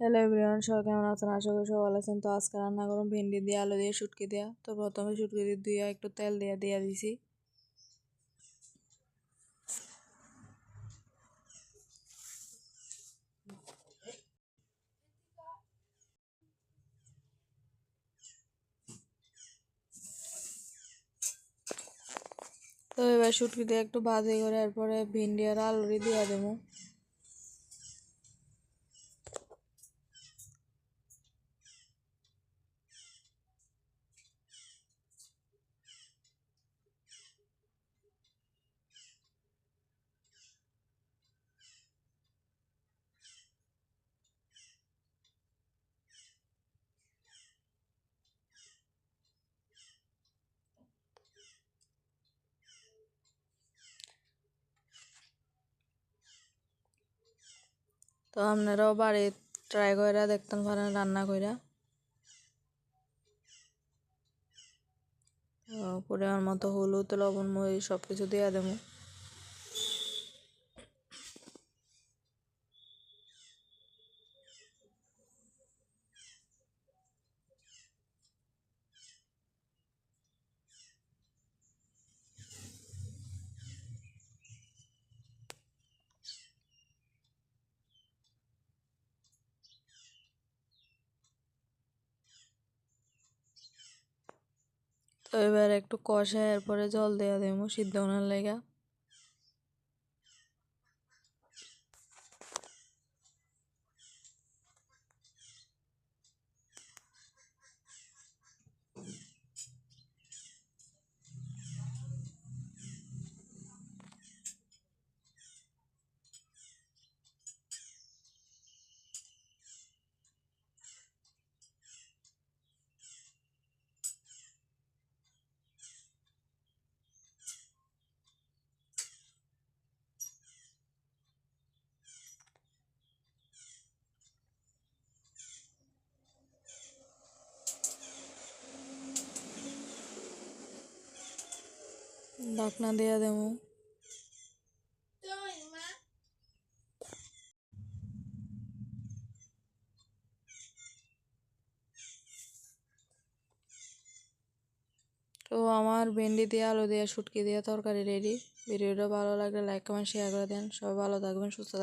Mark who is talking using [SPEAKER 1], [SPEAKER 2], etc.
[SPEAKER 1] Hello everyone, সবাই কেমন আছেন? আশা করি সবাই ভালো আছেন। তো আজকে রান্না করুন ভেন্ডি দিয়ে আলু দিয়ে শুটকি দেওয়া। তো প্রথমে শুটকি দিয়ে একটু তেল দিয়ে দিছি। তো এবার শুটকি দিয়ে একটু ভাজি করে এরপরে ভেন্ডি আর আলু দিয়ে দেবো। তো আপনারাও বাড়ি ট্রাই করে দেখতে পারেন রান্না করে। পরিমাণ মতো হলুদ, লবণ, মরিচ সব কিছু দিয়ে দেবো। তো এবার একটু কষায় এরপরে জল দিয়ে দেবো সিদ্ধ হওয়ার লেগা। ঢাকনা দিয়ে দেবো। তো আমার ভেন্ডি দিয়ে আলু দিয়ে শুটকি দিয়ে তরকারি রেডি। ভিডিওটা ভালো লাগলে লাইক কমেন্ট শেয়ার করে দেন। সবাই ভালো থাকবেন, সুস্থ থাকবেন।